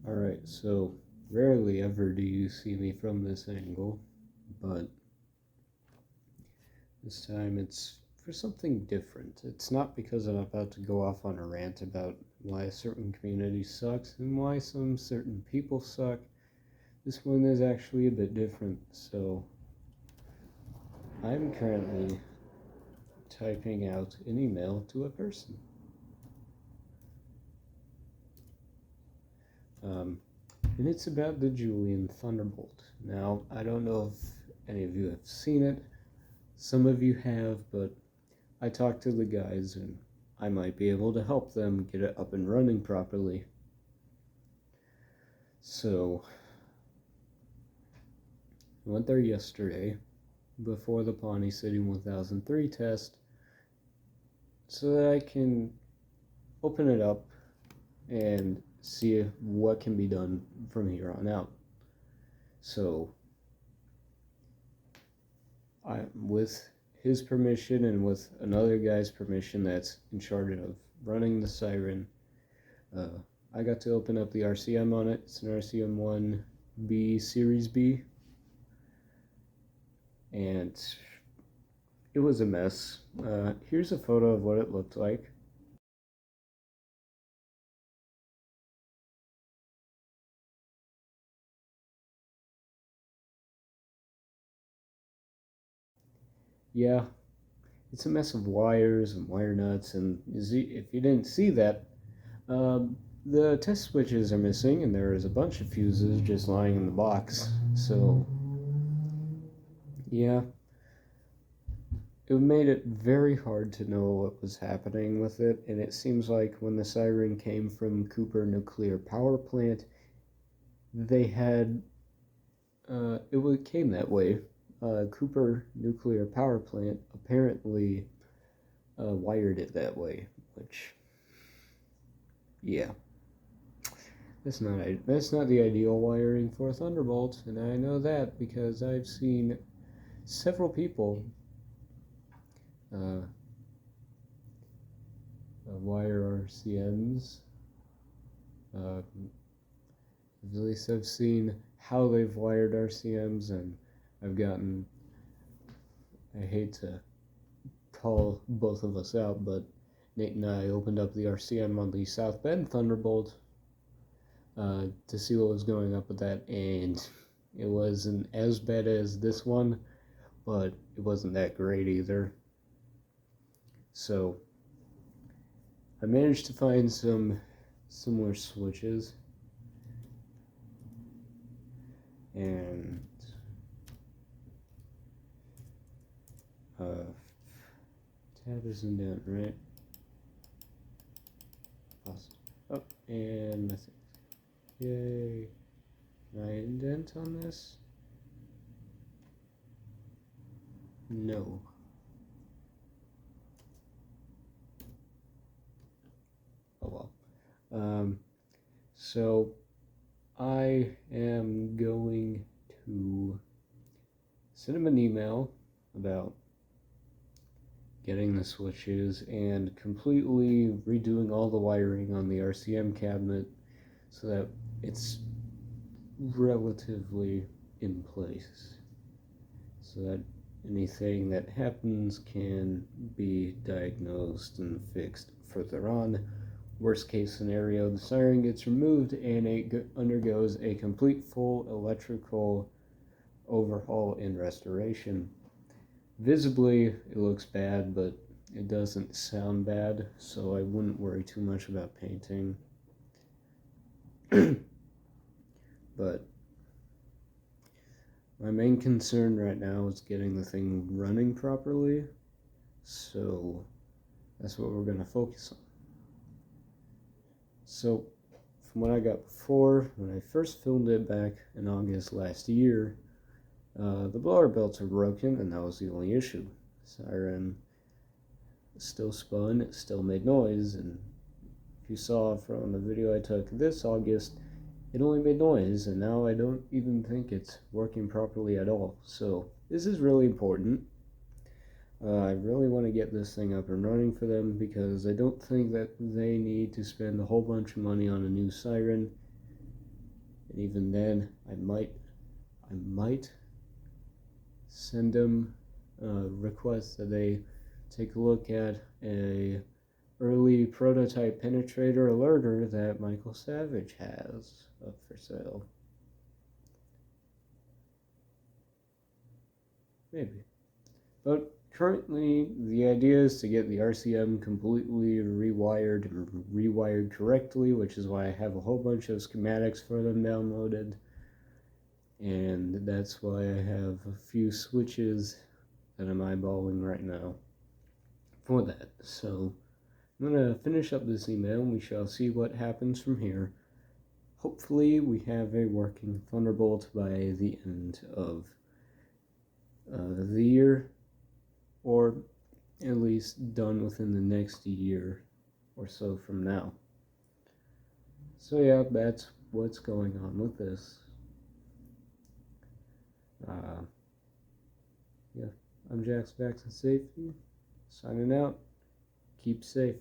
Alright, so rarely ever do you see me from this angle, but this time it's for something different. It's not because I'm about to go off on a rant about why a certain community sucks and why some certain people suck. This one is actually a bit different, so I'm currently typing out an email to a person. And it's about the Julian Thunderbolt. Now, I don't know if any of you have seen it. Some of you have, but I talked to the guys and I might be able to help them get it up and running properly. So, I went there yesterday before the Pawnee City 1003 test so that I can open it up and see what can be done from here on out. So, with his permission and with another guy's permission that's in charge of running the siren, I got to open up the RCM on it. It's an RCM 1B Series B, and it was a mess. Here's a photo of what it looked like. Yeah, it's a mess of wires and wire nuts, and if you didn't see that, the test switches are missing, and there is a bunch of fuses just lying in the box. So, yeah, it made it very hard to know what was happening with it, and it seems like when the siren came from Cooper Nuclear Power Plant, they had it came that way. Cooper Nuclear Power Plant apparently wired it that way, which, yeah, that's not the ideal wiring for a Thunderbolt, and I know that because I've seen several people uh, wire RCMs. At least I've seen how they've wired RCMs, and I've gotten. I hate to call both of us out, but Nate and I opened up the RCM on the South Bend Thunderbolt to see what was going up with that, and it wasn't as bad as this one, but it wasn't that great either. So I managed to find some similar switches, and tab isn't down, right? Awesome. Oh, and nothing. Yay. Can I indent on this? No. Oh well. So I am going to send him an email about getting the switches and completely redoing all the wiring on the RCM cabinet so that it's relatively in place so that anything that happens can be diagnosed and fixed further on. Worst case scenario, the siren gets removed and it undergoes a complete full electrical overhaul and restoration. Visibly, it looks bad, but it doesn't sound bad, so I wouldn't worry too much about painting. But my main concern right now is getting the thing running properly, so that's what we're going to focus on. So, from what I got before, when I first filmed it back in August last year, the blower belts are broken, and that was the only issue. Siren still spun, it still made noise, and if you saw from the video I took this August, it only made noise, and now I don't even think it's working properly at all. So this is really important. I really want to get this thing up and running for them because I don't think that they need to spend a whole bunch of money on a new siren And even then, I might send them a request that they take a look at a early prototype penetrator alerter that Michael Savage has up for sale. Maybe. But currently, the idea is to get the RCM completely rewired and rewired correctly, which is why I have a whole bunch of schematics for them downloaded. And that's why I have a few switches that I'm eyeballing right now for that. So I'm going to finish up this email and we shall see what happens from here. Hopefully we have a working Thunderbolt by the end of the year, or at least done within the next year or so from now. So yeah, that's what's going on with this. Yeah, I'm Jack's Vaccine Safety, signing out. Keep safe.